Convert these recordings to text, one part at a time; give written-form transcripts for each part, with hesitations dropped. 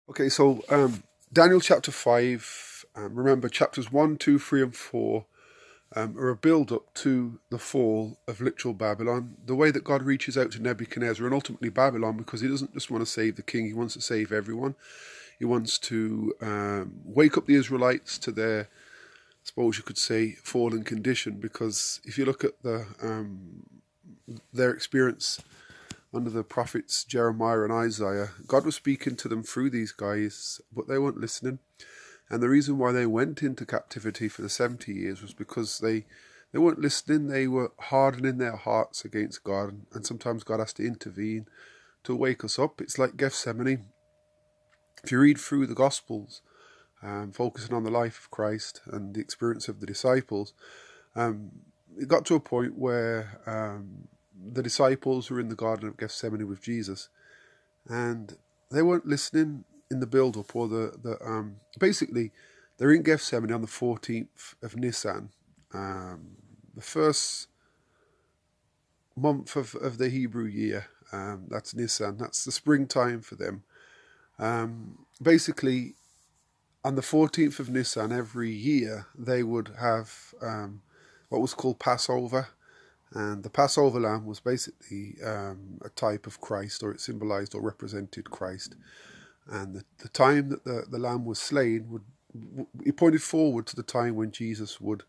Okay, so Daniel chapter 5, remember chapters 1, 2, 3, and 4 are a build up to the fall of literal Babylon. The way that God reaches out to Nebuchadnezzar and ultimately Babylon, because he doesn't just want to save the king, he wants to save everyone. He wants to wake up the Israelites to their, I suppose you could say, fallen condition, because if you look at their experience under the prophets Jeremiah and Isaiah, God was speaking to them through these guys, but they weren't listening. And the reason why they went into captivity for the 70 years was because they weren't listening. They were hardening their hearts against God, and sometimes God has to intervene to wake us up. It's like Gethsemane. If you read through the Gospels, focusing on the life of Christ and the experience of the disciples, it got to a point where the disciples were in the Garden of Gethsemane with Jesus, and they weren't listening in the build-up, or basically they're in Gethsemane on the 14th of Nisan, the first month of the Hebrew year. That's Nisan. That's the springtime for them. Basically, on the 14th of Nisan every year, they would have what was called Passover. And the Passover lamb was basically a type of Christ, or it symbolized or represented Christ. And the time that the lamb was slain, it pointed forward to the time when Jesus would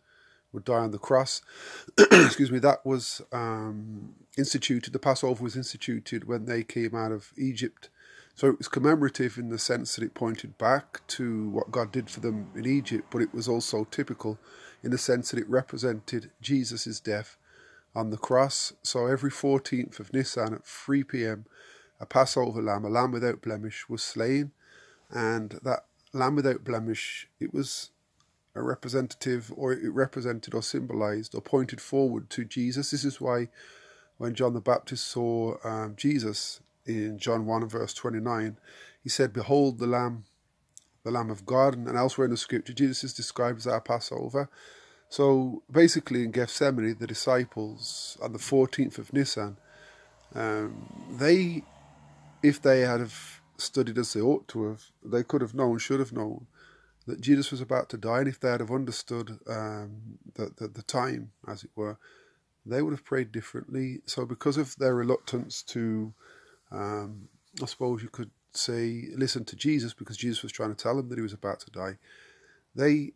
die on the cross. Excuse me, that was instituted, the Passover was instituted when they came out of Egypt. So it was commemorative in the sense that it pointed back to what God did for them in Egypt, but it was also typical in the sense that it represented Jesus' death on the cross. So every 14th of Nisan at 3 p.m, a Passover lamb, a lamb without blemish, was slain. And that lamb without blemish, it was a representative, or it represented or symbolized or pointed forward to Jesus. This is why when John the Baptist saw Jesus in John 1 and verse 29, he said, "Behold the Lamb of God." And elsewhere in the scripture, Jesus is described as our Passover. So basically in Gethsemane, the disciples on the 14th of Nisan, if they had have studied as they ought to have, they could have known, should have known, that Jesus was about to die. And if they had have understood the time, as it were, they would have prayed differently. So because of their reluctance to, I suppose you could say, listen to Jesus, because Jesus was trying to tell them that he was about to die, they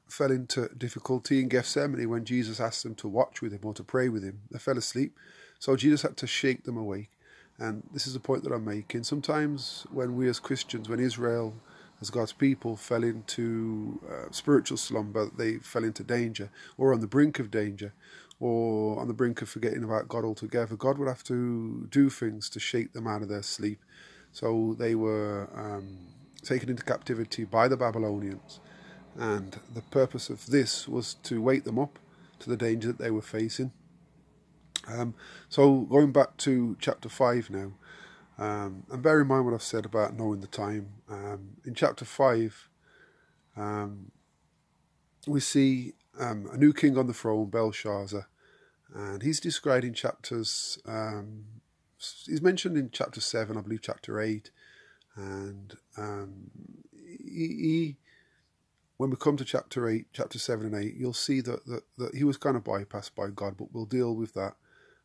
fell into difficulty in Gethsemane when Jesus asked them to watch with him or to pray with him. They fell asleep. So Jesus had to shake them awake. And this is the point that I'm making. Sometimes when we as Christians, when Israel as God's people fell into spiritual slumber, they fell into danger, or on the brink of danger, or on the brink of forgetting about God altogether, God would have to do things to shake them out of their sleep. So they were taken into captivity by the Babylonians. And the purpose of this was to wake them up to the danger that they were facing. So going back to chapter 5 now, and bear in mind what I've said about knowing the time. In chapter 5, we see a new king on the throne, Belshazzar, and he's described in chapters, he's mentioned in chapter 7, I believe chapter 8, and when we come to chapter 8, chapter 7 and 8, you'll see that he was kind of bypassed by God, but we'll deal with that.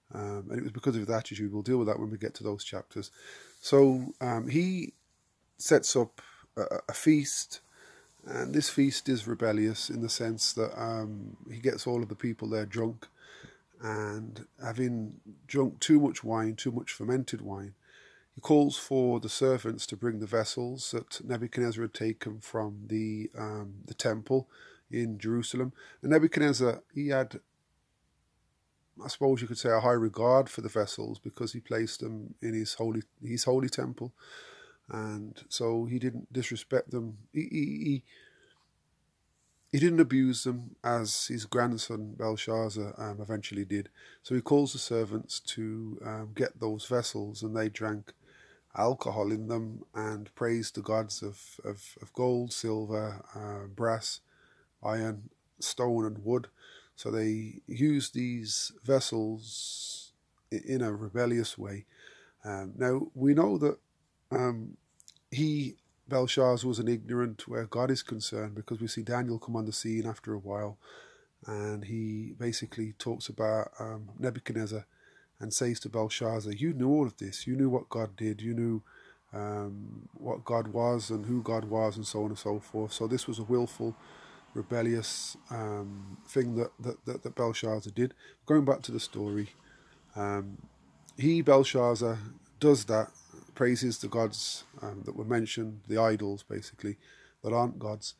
And it was because of his attitude. We'll deal with that when we get to those chapters. So he sets up a feast, and this feast is rebellious in the sense that he gets all of the people there drunk, and having drunk too much wine, too much fermented wine, he calls for the servants to bring the vessels that Nebuchadnezzar had taken from the temple in Jerusalem. And Nebuchadnezzar, he had, I suppose you could say, a high regard for the vessels, because he placed them in his holy temple, and so he didn't disrespect them. He didn't abuse them as his grandson Belshazzar eventually did. So he calls the servants to get those vessels, and they drank alcohol in them and praised the gods of gold, silver, brass, iron, stone and wood. So they used these vessels in a rebellious way. Now we know that he Belshazzar was an ignorant where God is concerned, because we see Daniel come on the scene after a while, and he basically talks about Nebuchadnezzar and says to Belshazzar, you knew all of this, you knew what God did, you knew what God was and who God was, and so on and so forth. So this was a willful, rebellious thing that Belshazzar did. Going back to the story, Belshazzar, does that, praises the gods that were mentioned, the idols basically, that aren't gods.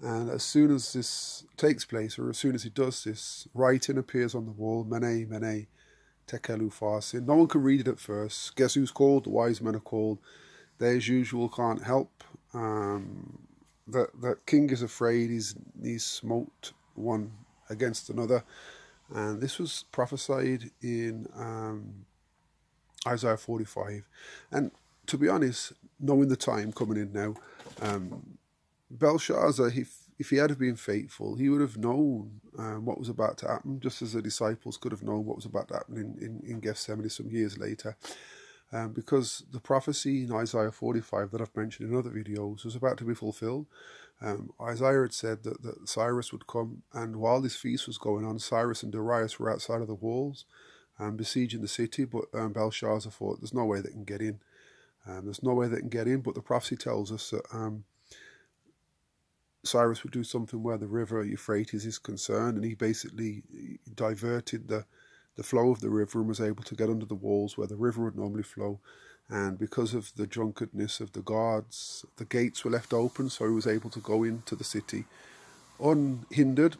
And as soon as this takes place, or as soon as he does this, writing appears on the wall, Mene, Mene, Tekel Upharsin. No one can read it at first. Guess who's called? The wise men are called. They, as usual, can't help. The king is afraid. He's smote one against another. And this was prophesied in Isaiah 45. And to be honest, knowing the time coming in now, Belshazzar, if he had been faithful, he would have known what was about to happen, just as the disciples could have known what was about to happen in Gethsemane some years later. Because the prophecy in Isaiah 45 that I've mentioned in other videos was about to be fulfilled. Isaiah had said that Cyrus would come, and while this feast was going on, Cyrus and Darius were outside of the walls, besieging the city, but Belshazzar thought there's no way they can get in. There's no way they can get in, but the prophecy tells us that Cyrus would do something where the river Euphrates is concerned, and he basically diverted the flow of the river and was able to get under the walls where the river would normally flow. And because of the drunkenness of the guards, the gates were left open, so he was able to go into the city unhindered.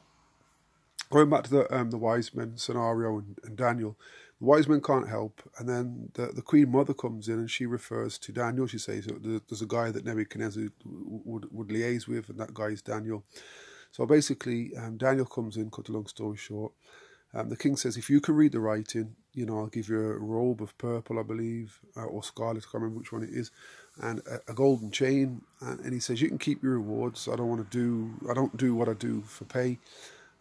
Going back to the wise men scenario and Daniel, the wise men can't help, and then the Queen Mother comes in and she refers to Daniel. She says there's a guy that Nebuchadnezzar would liaise with, and that guy is Daniel. So basically, Daniel comes in, cut a long story short. The king says, if you can read the writing, I'll give you a robe of purple, I believe, or scarlet, I can't remember which one it is, and a golden chain. And he says, you can keep your rewards. I don't do what I do for pay.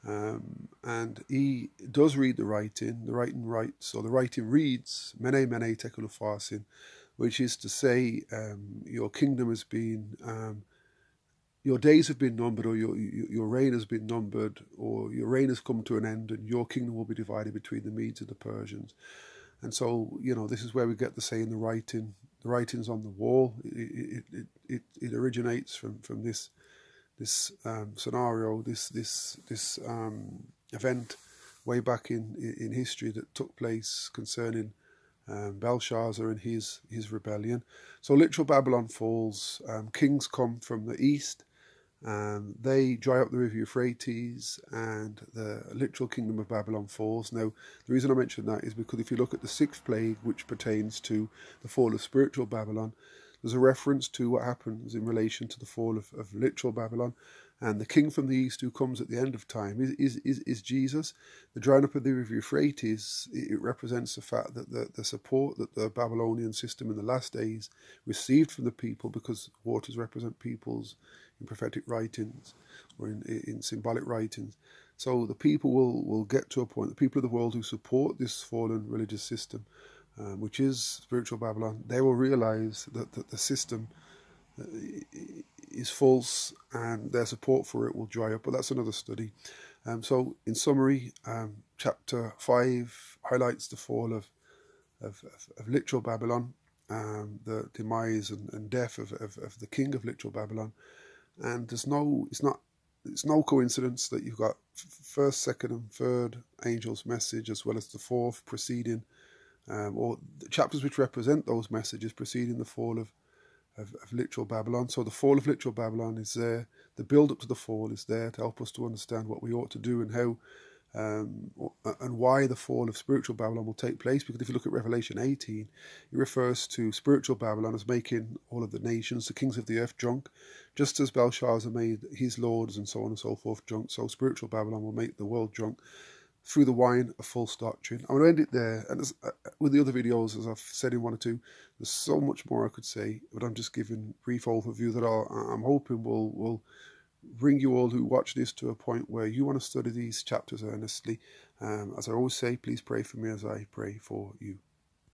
And he does read the writing. The writing writes, or the writing reads, Mene, Mene, Tekel Upharsin, which is to say, your kingdom has been, your days have been numbered, or your reign has been numbered, or your reign has come to an end, and your kingdom will be divided between the Medes and the Persians. And so, this is where we get the saying, the writing's on the wall. It originates from this scenario, this event way back in history that took place concerning Belshazzar and his rebellion. So literal Babylon falls. Kings come from the east. They dry up the river Euphrates, and the literal kingdom of Babylon falls. Now, the reason I mention that is because if you look at the sixth plague, which pertains to the fall of spiritual Babylon, there's a reference to what happens in relation to the fall of literal Babylon. And the king from the east who comes at the end of time is Jesus. The drying up of the river Euphrates, it represents the fact that the support that the Babylonian system in the last days received from the people, because waters represent peoples in prophetic writings or in symbolic writings. So the people will get to a point, the people of the world who support this fallen religious system, which is spiritual Babylon, they will realize that the system is false, and their support for it will dry up. But that's another study. So in summary, chapter 5 highlights the fall of literal Babylon, the demise and death of the king of literal Babylon. And it's no coincidence that you've got first, second, and third angels' message, as well as the fourth preceding, or the chapters which represent those messages preceding the fall of literal Babylon. So the fall of literal Babylon is there. The build up to the fall is there to help us to understand what we ought to do and how and why the fall of spiritual Babylon will take place. Because if you look at Revelation 18, it refers to spiritual Babylon as making all of the nations, the kings of the earth, drunk, just as Belshazzar made his lords and so on and so forth drunk. So spiritual Babylon will make the world drunk through the wine of false doctrine. I'm going to end it there. And with the other videos, as I've said in one or two, there's so much more I could say, but I'm just giving a brief overview that I'm hoping will bring you all who watch this to a point where you want to study these chapters earnestly. As I always say, please pray for me as I pray for you.